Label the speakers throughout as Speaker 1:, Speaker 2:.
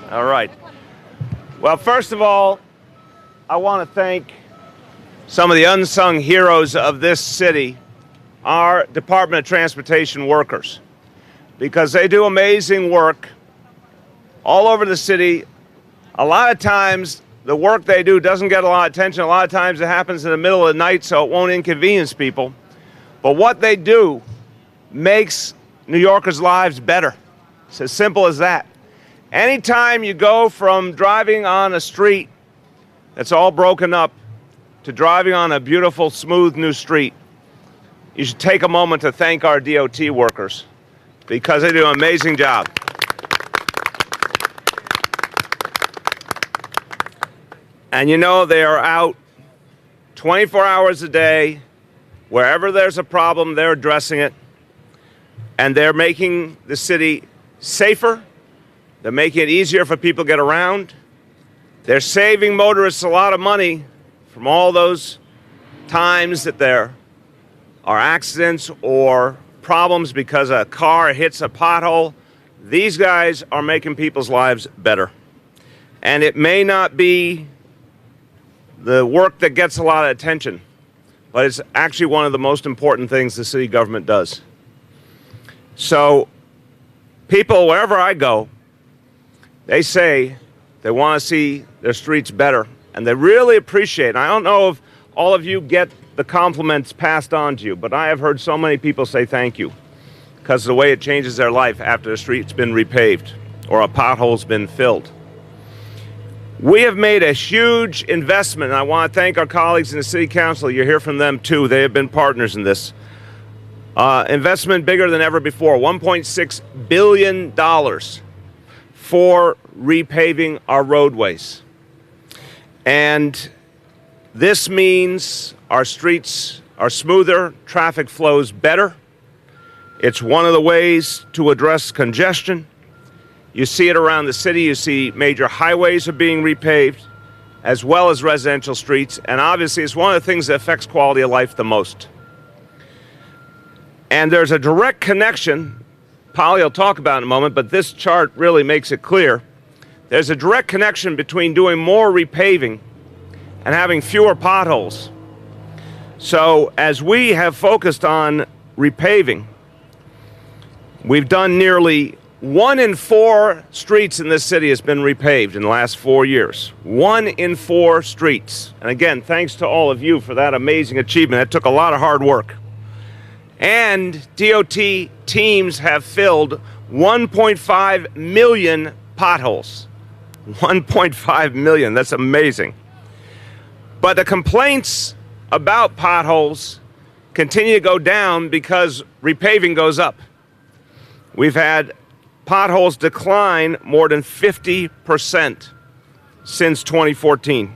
Speaker 1: All right. Well, first of all, I want to thank some of the unsung heroes of this city, our Department of Transportation workers, because they do amazing work all over the city. A lot of times, the work they do doesn't get a lot of attention. A lot of times it happens in the middle of the night, so it won't inconvenience people. But what they do makes New Yorkers' lives better. It's as simple as that. Anytime you go from driving on a street that's all broken up to driving on a beautiful, smooth new street, you should take a moment to thank our DOT workers because they do an amazing job. And you know, they are out 24 hours a day. Wherever there's a problem, they're addressing it. And they're making the city safer. They're making it easier for people to get around. They're saving motorists a lot of money from all those times that there are accidents or problems because a car hits a pothole. These guys are making people's lives better. And it may not be the work that gets a lot of attention, but it's actually one of the most important things the city government does. So people, wherever I go, they say they want to see their streets better, and they really appreciate it. I don't know if all of you get the compliments passed on to you, but I have heard so many people say thank you because of the way it changes their life after the street's been repaved or a pothole's been filled. We have made a huge investment, and I want to thank our colleagues in the City Council. You hear from them, too. They have been partners in this. Investment bigger than ever before, $1.6 billion for repaving our roadways. And this means our streets are smoother, traffic flows better. It's one of the ways to address congestion. You see it around the city. You see major highways are being repaved, as well as residential streets. And obviously, it's one of the things that affects quality of life the most. And there's a direct connection, Polly will talk about in a moment, but this chart really makes it clear. There's a direct connection between doing more repaving and having fewer potholes. So as we have focused on repaving, we've done nearly 1 in 4 streets in this city has been repaved in the last 4 years. 1 in 4 streets. And again, thanks to all of you for that amazing achievement. That took a lot of hard work. And DOT teams have filled 1.5 million potholes. 1.5 million, that's amazing. But the complaints about potholes continue to go down because repaving goes up. We've had potholes decline more than 50% since 2014.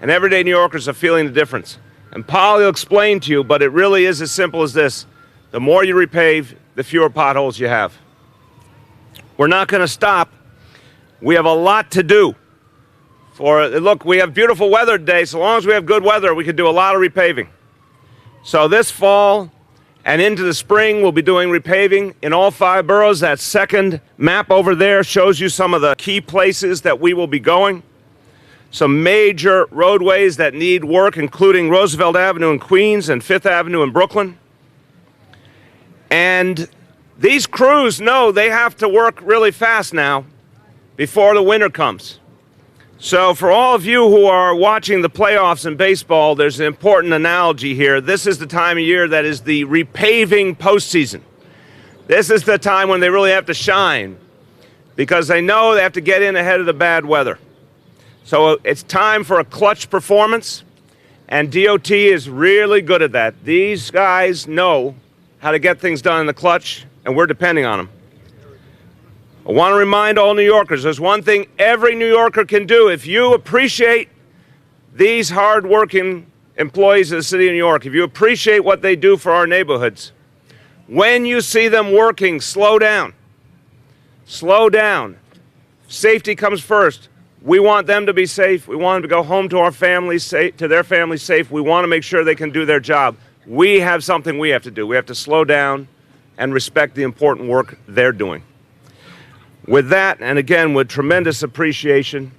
Speaker 1: And everyday New Yorkers are feeling the difference. And Polly will explain to you, but it really is as simple as this. The more you repave, the fewer potholes you have. We're not going to stop. We have a lot to do. Look, we have beautiful weather today. So long as we have good weather, we can do a lot of repaving. So this fall and into the spring, we'll be doing repaving in all 5 boroughs. That second map over there shows you some of the key places that we will be going. Some major roadways that need work, including Roosevelt Avenue in Queens and 5th Avenue in Brooklyn. And these crews know they have to work really fast now before the winter comes. So for all of you who are watching the playoffs in baseball, there's an important analogy here. This is the time of year that is the repaving postseason. This is the time when they really have to shine because they know they have to get in ahead of the bad weather. So it's time for a clutch performance, and DOT is really good at that. These guys know how to get things done in the clutch, and we're depending on them. I want to remind all New Yorkers, there's one thing every New Yorker can do. If you appreciate these hard-working employees of the city of New York, if you appreciate what they do for our neighborhoods, when you see them working, slow down. Slow down. Safety comes first. We want them to be safe. We want them to go home to our families, to their families safe. We want to make sure they can do their job. We have something we have to do. We have to slow down and respect the important work they're doing. With that, and again, with tremendous appreciation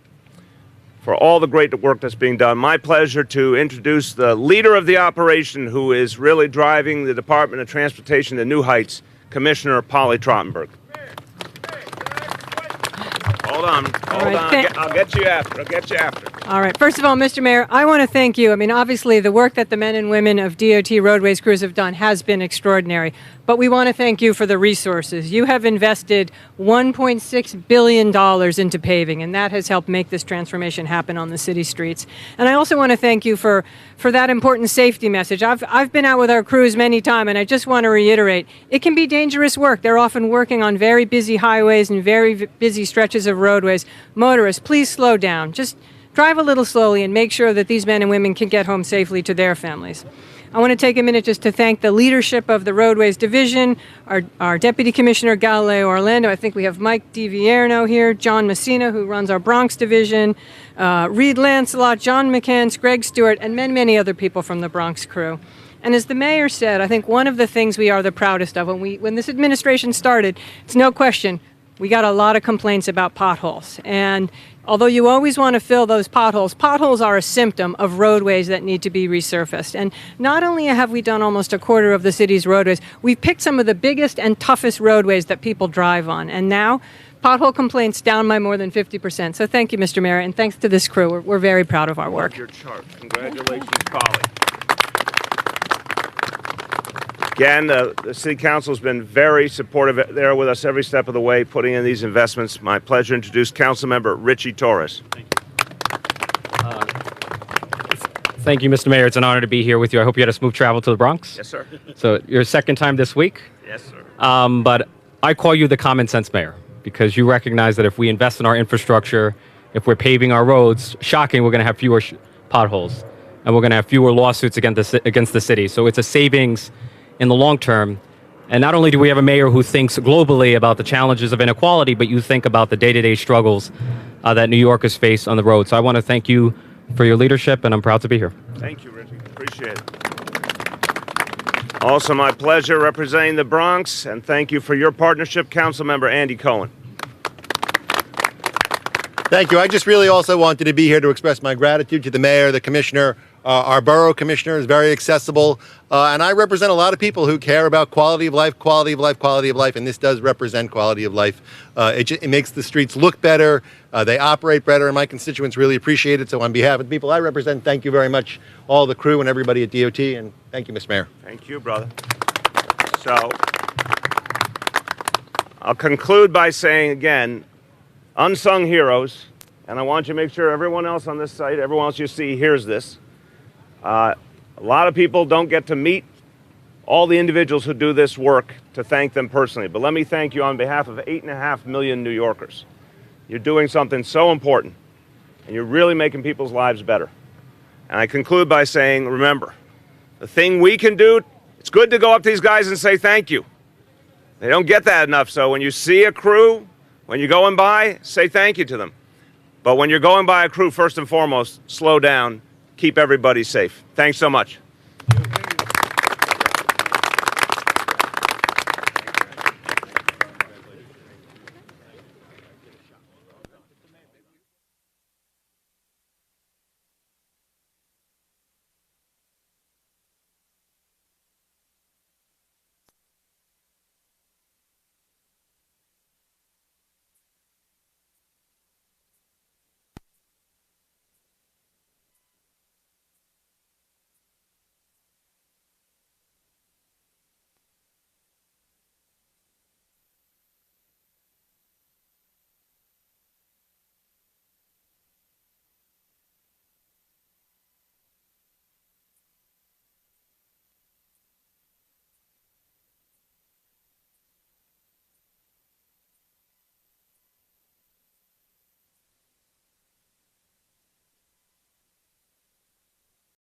Speaker 1: for all the great work that's being done, my pleasure to introduce the leader of the operation who is really driving the Department of Transportation to new heights, Commissioner Polly Trottenberg. Hold on. I'll get you after.
Speaker 2: All right. First of all, Mr. Mayor, I want to thank you. I mean, obviously, the work that the men and women of DOT roadways crews have done has been extraordinary. But we want to thank you for the resources. You have invested $1.6 billion into paving, and that has helped make this transformation happen on the city streets. And I also want to thank you for that important safety message. I've been out with our crews many times, and I just want to reiterate, it can be dangerous work. They're often working on very busy highways and very busy stretches of roadways. Motorists, please slow down. Just drive a little slowly and make sure that these men and women can get home safely to their families. I want to take a minute just to thank the leadership of the Roadways Division, our Deputy Commissioner Galileo Orlando. I think we have Mike DiVierno here, John Messina, who runs our Bronx Division, Reed Lancelot, John McCann, Greg Stewart, and many other people from the Bronx crew. And as the mayor said, I think one of the things we are the proudest of, when this administration started, it's no question, we got a lot of complaints about potholes. And although you always want to fill those potholes, potholes are a symptom of roadways that need to be resurfaced. And not only have we done almost a quarter of the city's roadways, we've picked some of the biggest and toughest roadways that people drive on. And now, pothole complaints down by more than 50%. So thank you, Mr. Mayor, and thanks to this crew. We're very proud of our work.
Speaker 1: Your chart. Congratulations, Polly. Again, the City Council has been very supportive there with us every step of the way, putting in these investments. My pleasure to introduce Councilmember Richie Torres.
Speaker 3: Thank you, Mr. Mayor. It's an honor to be here with you. I hope you had a smooth travel to the Bronx.
Speaker 1: Yes, sir.
Speaker 3: So your second time this week.
Speaker 1: Yes, sir.
Speaker 3: But I call you the common sense mayor because you recognize that if we invest in our infrastructure, if we're paving our roads, shocking, we're going to have fewer potholes and we're going to have fewer lawsuits against the city. So it's a savings in the long term. And not only do we have a mayor who thinks globally about the challenges of inequality, but you think about the day-to-day struggles that New Yorkers face on the road. So I want to thank you for your leadership, and I'm proud to be here.
Speaker 1: Thank you, Richie. Appreciate it. Also my pleasure representing the Bronx, and thank you for your partnership, Councilmember Andy Cohen.
Speaker 4: Thank you. I just really also wanted to be here to express my gratitude to the mayor, the commissioner. Our borough commissioner is very accessible, and I represent a lot of people who care about quality of life, and this does represent quality of life. It makes the streets look better, they operate better, and my constituents really appreciate it. So on behalf of the people I represent, thank you very much, all the crew and everybody at DOT, and thank you, Mr. Mayor.
Speaker 1: Thank you, brother. So I'll conclude by saying again, unsung heroes, and I want you to make sure everyone else on this site, everyone else you see hears this. A lot of people don't get to meet all the individuals who do this work to thank them personally. But let me thank you on behalf of 8.5 million New Yorkers. You're doing something so important, and you're really making people's lives better. And I conclude by saying, remember, the thing we can do, it's good to go up to these guys and say thank you. They don't get that enough. So when you see a crew, when you're going by, say thank you to them. But when you're going by a crew, first and foremost, slow down. Keep everybody safe. Thanks so much.